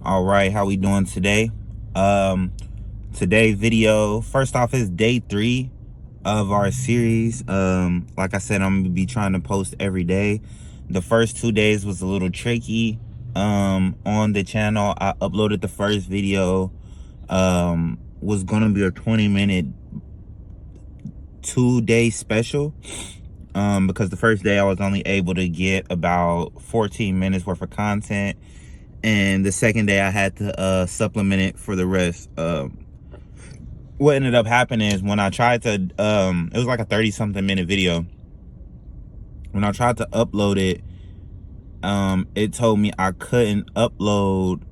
All right, how we doing today? Today's video, first off, is day 3 of our series. Like I said, I'm gonna be trying to post every day. The first 2 days was a little tricky. On the channel, I uploaded the first video. Was gonna be a 20-minute 2-day special. Because the first day I was only able to get about 14 minutes worth of content, and the second day I had to supplement it for the rest. What ended up happening is when I tried to, it was like a 30-something minute video. When I tried to upload it, it told me I couldn't upload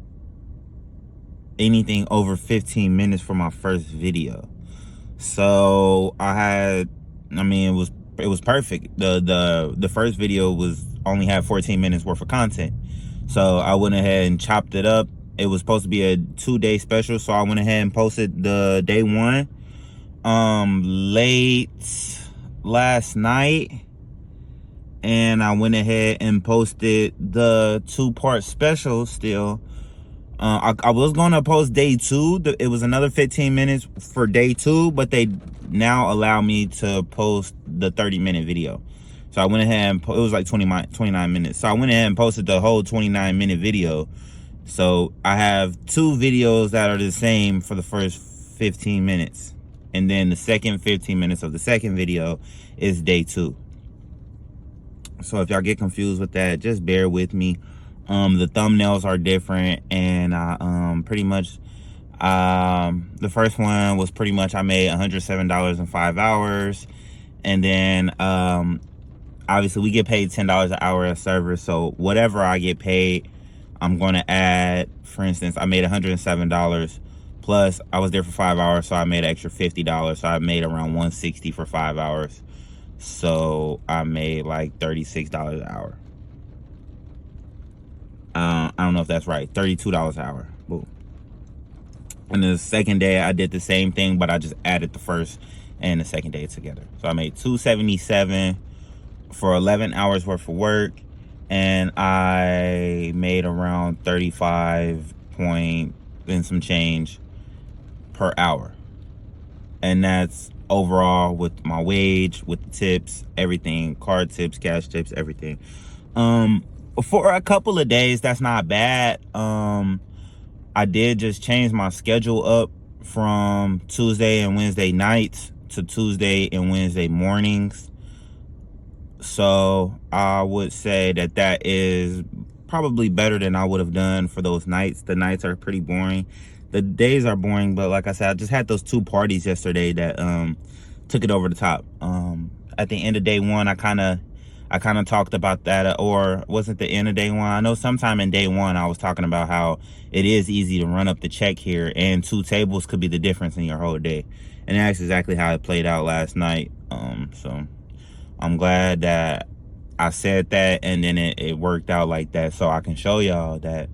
anything over 15 minutes for my first video. So it was perfect. The first video only had 14 minutes worth of content. So I went ahead and chopped it up. It was supposed to be a 2-day special, so I went ahead and posted the day 1 late last night, and I went ahead and posted the 2-part special still. I was gonna post day 2. It was another 15 minutes for day 2, but they now allow me to post the 30-minute video. So I went ahead and it was like 29 minutes. So I went ahead and posted the whole 29-minute video. So I have 2 videos that are the same for the first 15 minutes. And then the second 15 minutes of the second video is day 2. So if y'all get confused with that, just bear with me. The thumbnails are different, and pretty much the first one was pretty much I made $107 in 5 hours. And then obviously we get paid $10 an hour as servers, so whatever I get paid, I'm going to add. For instance, I made $107 plus I was there for 5 hours, so I made an extra $50. So I made around $160 for 5 hours. So I made like $36 an hour. I don't know if that's right. $32 an hour. Boom. And the second day I did the same thing, but I just added the first and the second day together. So I made $277 for 11 hours worth of work, and I made around 35 point and some change per hour. And that's overall with my wage, with the tips, everything, card tips, cash tips, everything. For a couple of days, that's not bad. I did just change my schedule up from Tuesday and Wednesday nights to Tuesday and Wednesday mornings. So I would say that is probably better than I would have done for those nights. The nights are pretty boring. The days are boring, but like I said, I just had those 2 parties yesterday that took it over the top. At the end of day 1, I kind of talked about that, or wasn't the end of day 1? I know sometime in day 1 I was talking about how it is easy to run up the check here, and 2 tables could be the difference in your whole day. And that's exactly how it played out last night. So I'm glad that I said that, and then it worked out like that, so I can show y'all that,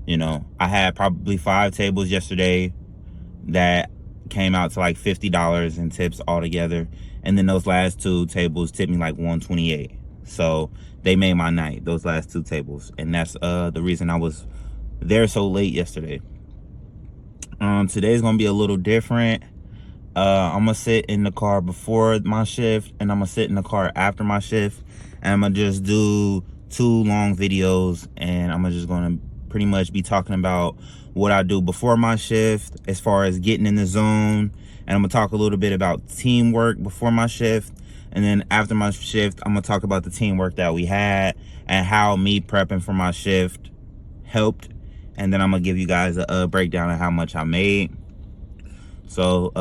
you know, I had probably 5 tables yesterday that came out to like $50 in tips altogether, and then those last 2 tables tipped me like $128. So they made my night, those last 2 tables, and that's the reason I was there so late yesterday. Today's gonna be a little different. I'm gonna sit in the car before my shift, and I'm gonna sit in the car after my shift, and I'm gonna just do 2 long videos, and I'm just gonna pretty much be talking about what I do before my shift as far as getting in the zone, and I'm gonna talk a little bit about teamwork before my shift, and then after my shift I'm gonna talk about the teamwork that we had and how me prepping for my shift helped, and then I'm gonna give you guys a breakdown of how much I made. So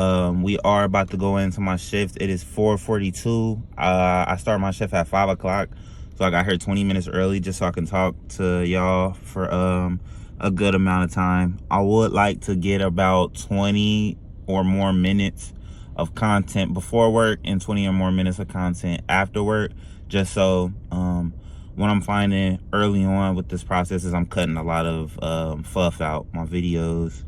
we are about to go into my shift. It is 4:42. I start my shift at 5 o'clock, so I got here 20 minutes early just so I can talk to y'all for a good amount of time. I would like to get about 20 or more minutes of content before work and 20 or more minutes of content after work, just so what I'm finding early on with this process is I'm cutting a lot of fluff out my videos.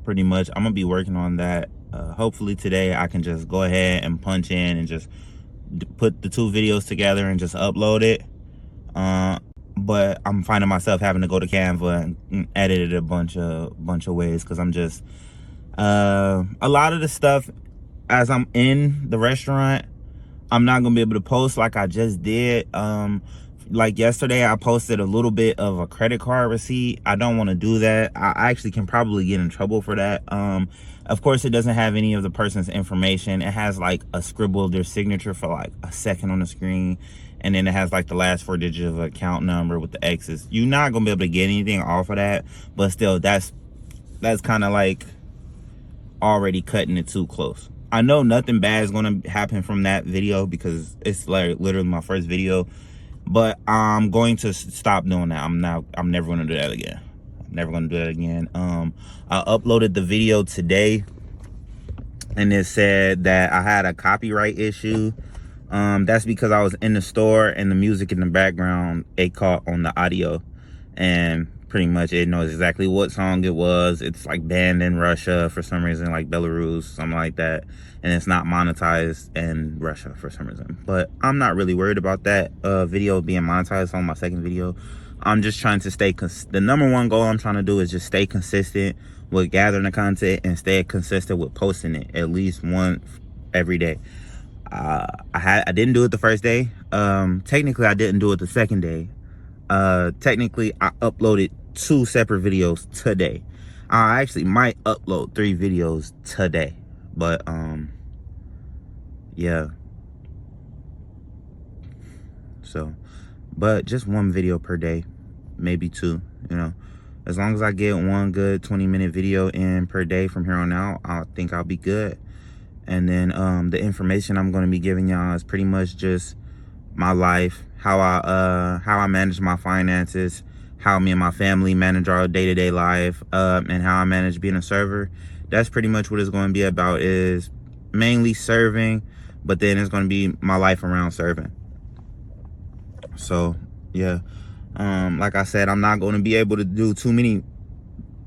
Pretty much I'm gonna be working on that. Hopefully today I can just go ahead and punch in and just put the 2 videos together and just upload it. but I'm finding myself having to go to Canva and edit it a bunch of ways, because I'm just a lot of the stuff as I'm in the restaurant, I'm not gonna be able to post like I just did. Like yesterday, I posted a little bit of a credit card receipt. I don't want to do that. I actually can probably get in trouble for that. Of course, it doesn't have any of the person's information. It has like a scribble of their signature for like a second on the screen, and then it has like the last 4 digits of account number with the X's. You're not gonna be able to get anything off of that, but still, that's kind of like already cutting it too close. I know nothing bad is gonna happen from that video because it's like literally my first video, but I'm going to stop doing that. I'm never gonna do that again. I'm never gonna do that again. I uploaded the video today, and it said that I had a copyright issue. That's because I was in the store and the music in the background, it caught on the audio, and pretty much it knows exactly what song it was. It's like banned in Russia for some reason, like Belarus, something like that, and it's not monetized in Russia for some reason. But I'm not really worried about that video being monetized on my second video. I'm just trying to stay the number one goal I'm trying to do is just stay consistent with gathering the content and stay consistent with posting it at least once every day. I didn't do it the first day. Technically I didn't do it the second day. Technically I uploaded 2 separate videos today. I actually might upload 3 videos today, but yeah, so but just 1 video per day, maybe 2, you know. As long as I get 1 good 20-minute video in per day from here on out, I think I'll be good. And then the information I'm going to be giving y'all is pretty much just my life, how I manage my finances, how me and my family manage our day-to-day life, and how I manage being a server. That's pretty much what it's going to be about, is mainly serving, but then it's going to be my life around serving. So yeah, like I said, I'm not going to be able to do too many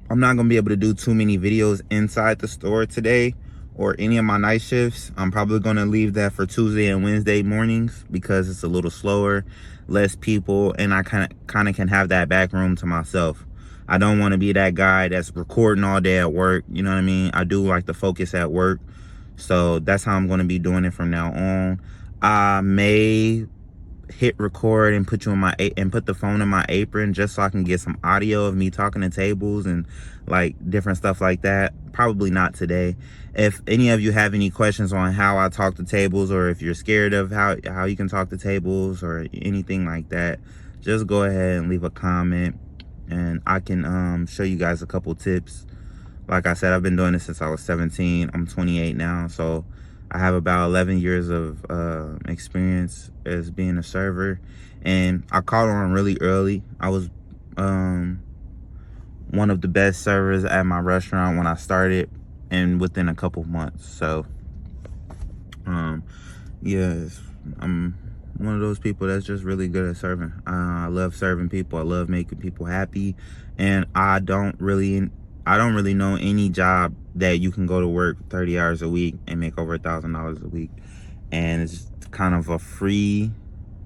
videos inside the store today or any of my night shifts. I'm probably going to leave that for Tuesday and Wednesday mornings because it's a little slower, less people, and I kind of can have that back room to myself. I don't want to be that guy that's recording all day at work, you know what I mean? I do like to focus at work, so that's how I'm going to be doing it from now on. I may hit record and put the phone in my apron just so I can get some audio of me talking to tables and like different stuff like that. Probably not today. If any of you have any questions on how I talk to tables, or if you're scared of how you can talk to tables or anything like that, just go ahead and leave a comment and I can show you guys a couple tips. Like I said, I've been doing this since I was 17. I'm 28 now, so I have about 11 years of experience as being a server, and I caught on really early. I was one of the best servers at my restaurant when I started, and within a couple months. So yes, I'm one of those people that's just really good at serving. I love serving people. I love making people happy, and I don't really know any job that you can go to work 30 hours a week and make over $1,000 a week, and it's kind of a free,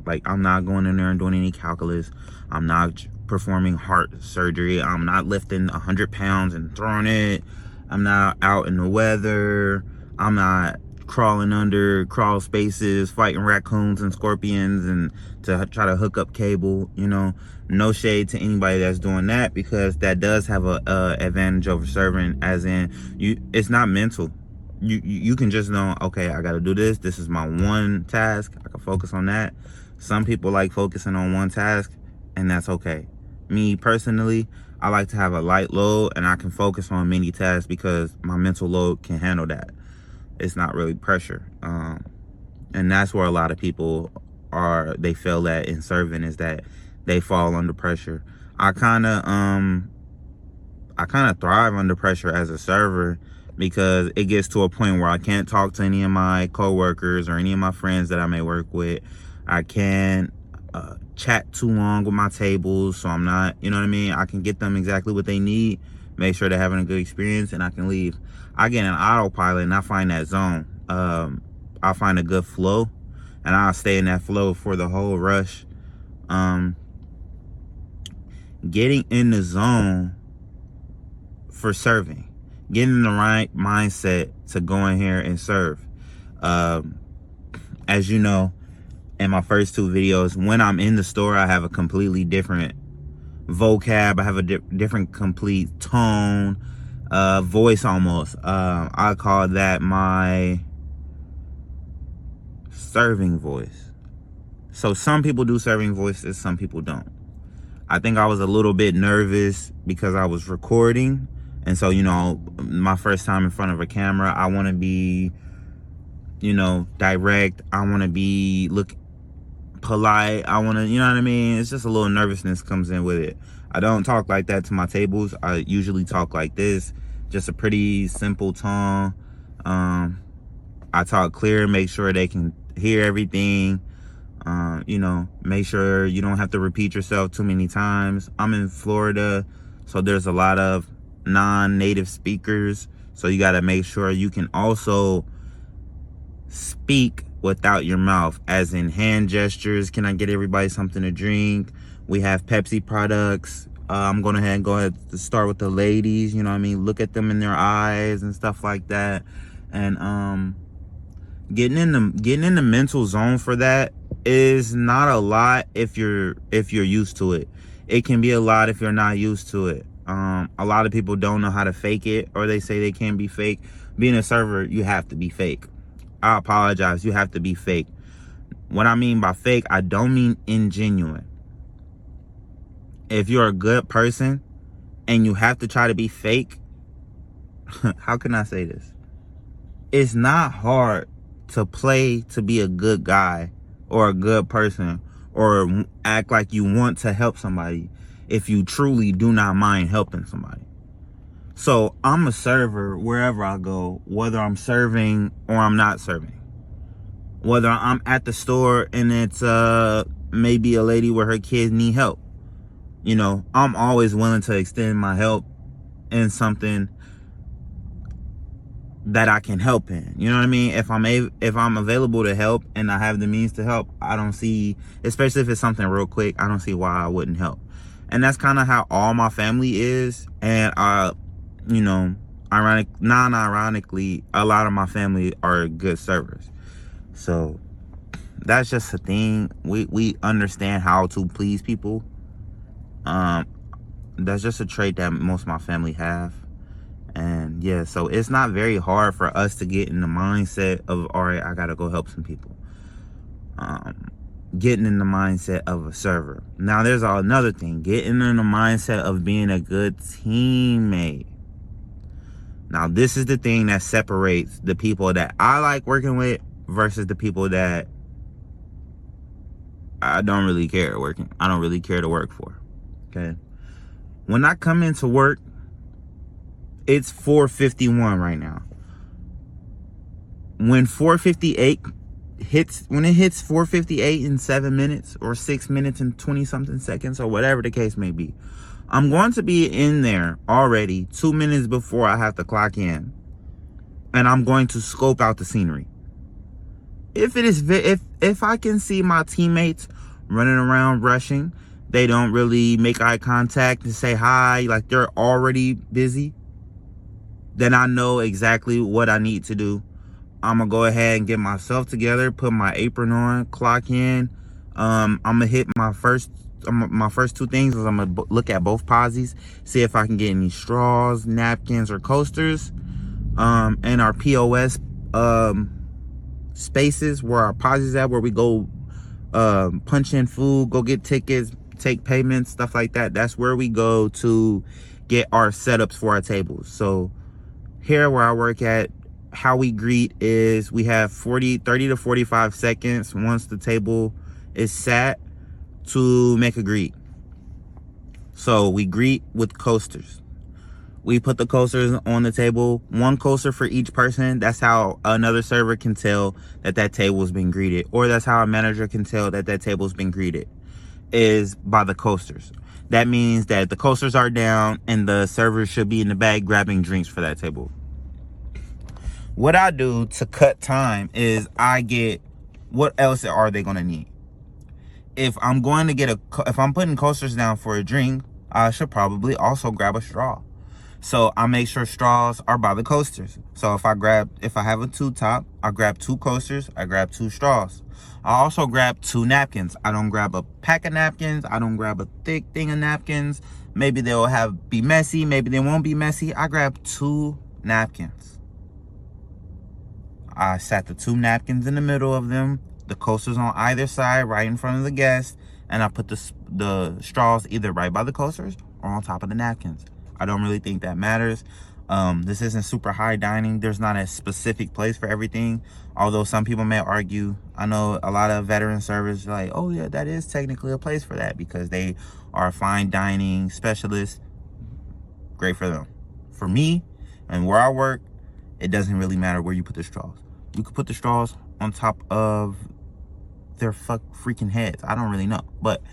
like, I'm not going in there and doing any calculus. I'm not performing heart surgery. I'm not lifting 100 pounds and throwing it. I'm not out in the weather. I'm not crawling under crawl spaces, fighting raccoons and scorpions and to try to hook up cable, you know. No shade to anybody that's doing that, because that does have a advantage over serving, as in it's not mental. You can just know, okay, I gotta do this. This is my one task. I can focus on that. Some people like focusing on one task, and that's okay. Me personally, I like to have a light load and I can focus on many tasks because my mental load can handle that. It's not really pressure. And that's where a lot of people they fail at in serving, is that they fall under pressure. I kind of thrive under pressure as a server, because it gets to a point where I can't talk to any of my coworkers or any of my friends that I may work with. I can't chat too long with my tables, so I'm not, you know what I mean? I can get them exactly what they need, make sure they're having a good experience, and I can leave. I get an autopilot and I find that zone. I find a good flow, and I'll stay in that flow for the whole rush. getting in the zone for serving, getting in the right mindset to go in here and serve. As you know, in my first two videos, when I'm in the store, I have a completely different vocab. I have a different complete tone, voice almost. I call that my serving voice. So some people do serving voices, some people don't. I think I was a little bit nervous because I was recording. And so, you know, my first time in front of a camera, I want to be, you know, direct. I want to look polite. I want to, you know what I mean? It's just a little nervousness comes in with it. I don't talk like that to my tables. I usually talk like this, just a pretty simple tone. I talk clear, make sure they can hear everything. You know, make sure you don't have to repeat yourself too many times. I'm in Florida, so there's a lot of non-native speakers. So you got to make sure you can also speak without your mouth, as in hand gestures. Can I get everybody something to drink? We have Pepsi products. I'm going to go ahead to start with the ladies, you know what I mean? Look at them in their eyes and stuff like that. And getting in the mental zone for that is not a lot if you're used to it. It can be a lot if you're not used to it. A lot of people don't know how to fake it, or they say they can't be fake. Being a server, you have to be fake. I apologize, you have to be fake. What I mean by fake, I don't mean ingenuine. If you're a good person and you have to try to be fake, how can I say this? It's not hard to play to be a good guy or a good person or act like you want to help somebody if you truly do not mind helping somebody. So I'm a server wherever I go, whether I'm serving or I'm not serving. Whether I'm at the store and it's maybe a lady where her kids need help. You know, I'm always willing to extend my help in something that I can help in. You know what I mean? If I'm available to help and I have the means to help, I don't see, especially if it's something real quick, I don't see why I wouldn't help. And that's kind of how all my family is. And you know, non-ironically, a lot of my family are good servers. So that's just a thing. We understand how to please people. That's just a trait that most of my family have. And yeah, so it's not very hard for us to get in the mindset of, all right, I gotta go help some people. Getting in the mindset of a server. Now there's another thing, getting in the mindset of being a good teammate. Now this is the thing that separates the people that I like working with versus the people that I don't really care to work for. Okay. When I come into work, it's 4:51 right now. When 4:58 hits, when it hits 4:58 in 7 minutes or 6 minutes and 20 something seconds or whatever the case may be, I'm going to be in there already 2 minutes before I have to clock in, and I'm going to scope out the scenery. If I can see my teammates running around rushing, they don't really make eye contact and say hi, like they're already busy, then I know exactly what I need to do. I'm gonna go ahead and get myself together, put my apron on, clock in. I'm gonna hit my first two things is I'm gonna look at both posies, see if I can get any straws, napkins, or coasters, and our POS spaces where our posies at, where we go punch in food, go get tickets, take payments, stuff like that. That's where we go to get our setups for our tables. So here where I work at, how we greet is we have 30 to 45 seconds once the table is sat to make a greet. So we greet with coasters. We put the coasters on the table, one coaster for each person. That's how another server can tell that that table has been greeted, or that's how a manager can tell that that table has been greeted, is by the coasters. That means that the coasters are down and the servers should be in the back grabbing drinks for that table. What I do to cut time is I get, what else are they going to need? If I'm going to if I'm putting coasters down for a drink, I should probably also grab a straw. So I make sure straws are by the coasters. So if I have a 2-top, I grab 2 coasters, I grab 2 straws. I also grab 2 napkins. I don't grab a pack of napkins. I don't grab a thick thing of napkins. Maybe they'll be messy, maybe they won't be messy. I grab 2 napkins. I sat the 2 napkins in the middle of them, the coasters on either side, right in front of the guest, and I put the straws either right by the coasters or on top of the napkins. I don't really think that matters. This isn't super high dining. There's not a specific place for everything, although some people may argue. I know a lot of veteran servers are like, oh yeah, that is technically a place for that because they are fine dining specialists. Great for them. For me and where I work, it doesn't really matter where you put the straws. You could put the straws on top of their freaking heads. I don't really know, but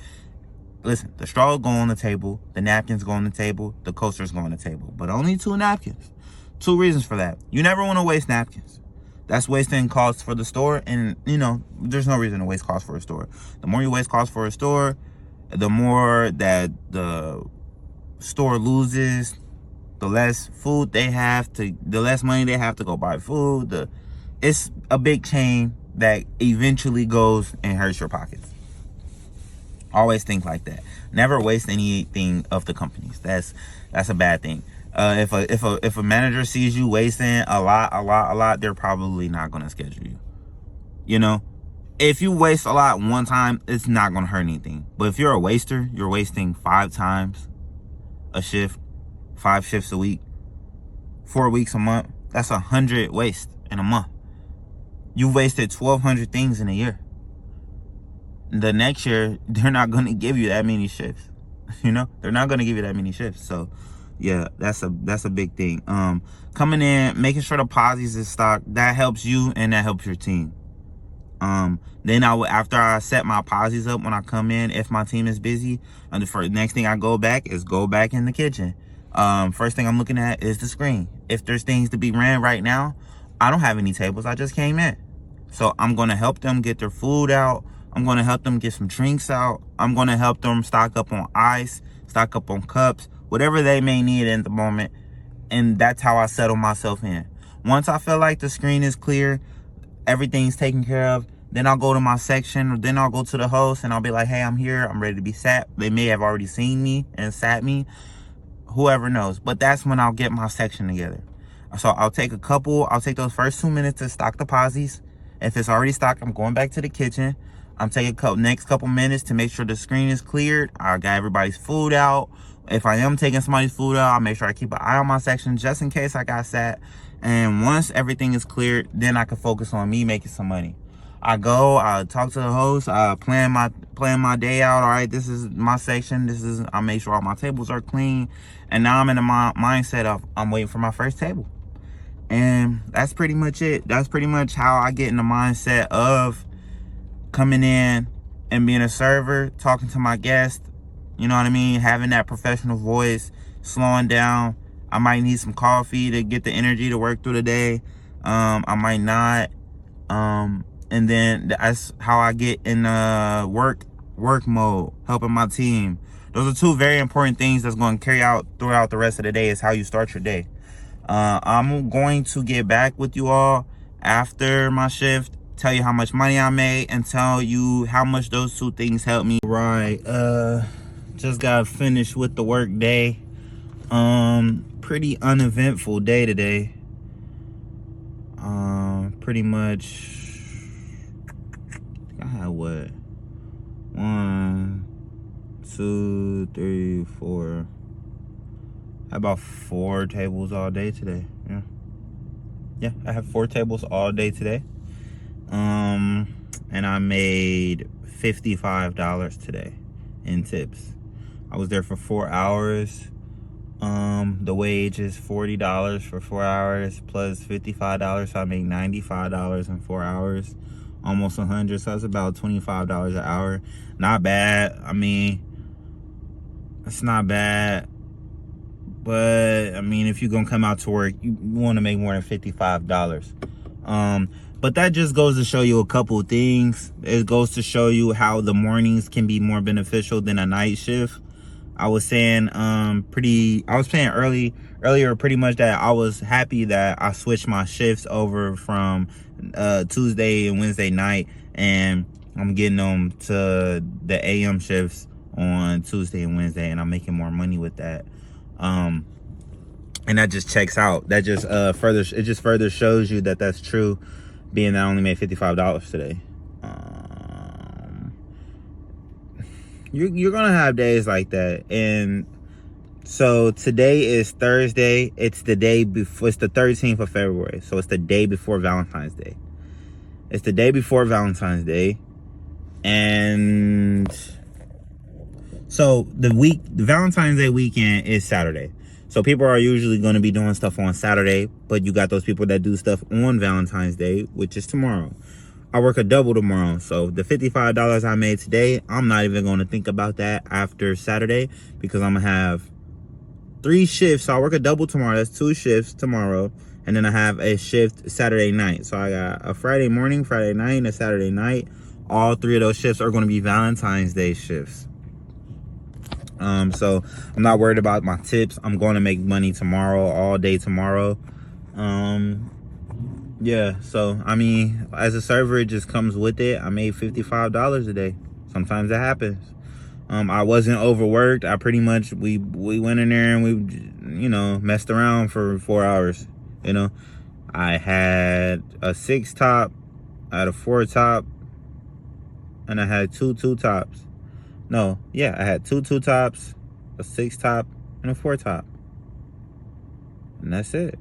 listen, the straws go on the table, the napkins go on the table, the coasters go on the table, but only 2 napkins. 2 reasons for that. You never want to waste napkins. That's wasting costs for the store, and you know, there's no reason to waste costs for a store. The more you waste costs for a store, the more that the store loses, the less food they have to, the less money they have to go buy food. It's a big chain that eventually goes and hurts your pockets. Always think like that. Never waste anything of the companies. That's a bad thing. If a manager sees you wasting a lot, they're probably not gonna schedule you. You know, if you waste a lot one time, it's not gonna hurt anything. But if you're a waster, you're wasting 5 times a shift, 5 shifts a week, 4 weeks a month. That's 100 waste in a month. You wasted 1,200 things in a year. The next year, they're not going to give you that many shifts. You know, they're not going to give you that many shifts. So yeah, that's a big thing. Coming in, making sure the posies is stocked, that helps you and that helps your team. Then after I set my posies up, when I come in, if my team is busy, and the next thing I go back in the kitchen. First thing I'm looking at is the screen. If there's things to be ran right now, I don't have any tables. I just came in. So I'm going to help them get their food out. I'm going to help them get some drinks out. I'm going to help them stock up on ice, stock up on cups, whatever they may need in the moment. And that's how I settle myself in. Once I feel like the screen is clear, everything's taken care of, then I'll go to my section, or then I'll go to the host and I'll be like, hey, I'm here. I'm ready to be sat. They may have already seen me and sat me. Whoever knows. But that's when I'll get my section together. So I'll take those first 2 minutes to stock the posies. If it's already stocked, I'm going back to the kitchen. I'm taking next couple minutes to make sure the screen is cleared. I got everybody's food out. If I am taking somebody's food out, I'll make sure I keep an eye on my section just in case I got sat. And once everything is cleared, then I can focus on me making some money. I talk to the host, I plan my day out. All right, this is my section. I make sure all my tables are clean. And now I'm in the mindset of I'm waiting for my first table. And that's pretty much it. That's pretty much how I get in the mindset of coming in and being a server, talking to my guests, you know what I mean? Having that professional voice, slowing down. I might need some coffee to get the energy to work through the day. I might not. And then that's how I get in work mode, helping my team. Those are 2 very important things that's going to carry out throughout the rest of the day, is how you start your day. I'm going to get back with you all after my shift, tell you how much money I made, and tell you how much those 2 things helped me. Right, just got finished with the work day. Pretty uneventful day today. Pretty much, I had what? 1, 2, 3, 4. About 4 tables all day today. Yeah, I have 4 tables all day today. And I made $55 today in tips. I was there for 4 hours. The wage is $40 for 4 hours plus $55, so I make $95 in 4 hours, almost 100. So that's about $25 an hour. Not bad. I mean, it's not bad. But I mean, if you're gonna come out to work, you want to make more than $55. But that just goes to show you a couple of things. It goes to show you how the mornings can be more beneficial than a night shift. I was saying earlier pretty much that I was happy that I switched my shifts over from Tuesday and Wednesday night, and I'm getting them to the AM shifts on Tuesday and Wednesday, and I'm making more money with that. And that just checks out. That just further shows you that that's true, being that I only made $55 today. You're gonna have days like that. And so today is Thursday. It's the day before, it's the 13th of February, so it's the day before Valentine's Day. It's the day before Valentine's Day. And so the Valentine's Day weekend is Saturday. So people are usually going to be doing stuff on Saturday, but you got those people that do stuff on Valentine's Day, which is tomorrow. I work a double tomorrow, so the $55 I made today, I'm not even going to think about that after Saturday, because I'm going to have 3 shifts. So I work a double tomorrow. That's 2 shifts tomorrow, and then I have a shift Saturday night. So I got a Friday morning, Friday night, and a Saturday night. All 3 of those shifts are going to be Valentine's Day shifts. So I'm not worried about my tips. I'm going to make money tomorrow, all day tomorrow. Yeah, so I mean, as a server, it just comes with it. I made $55 a day. Sometimes it happens. I wasn't overworked. I pretty much, we went in there and we, you know, messed around for 4 hours. You know, I had a 6 top, I had a 4 top, and I had 2 tops. No, yeah, I had 2 tops, a 6 top, and a 4 top. And that's it.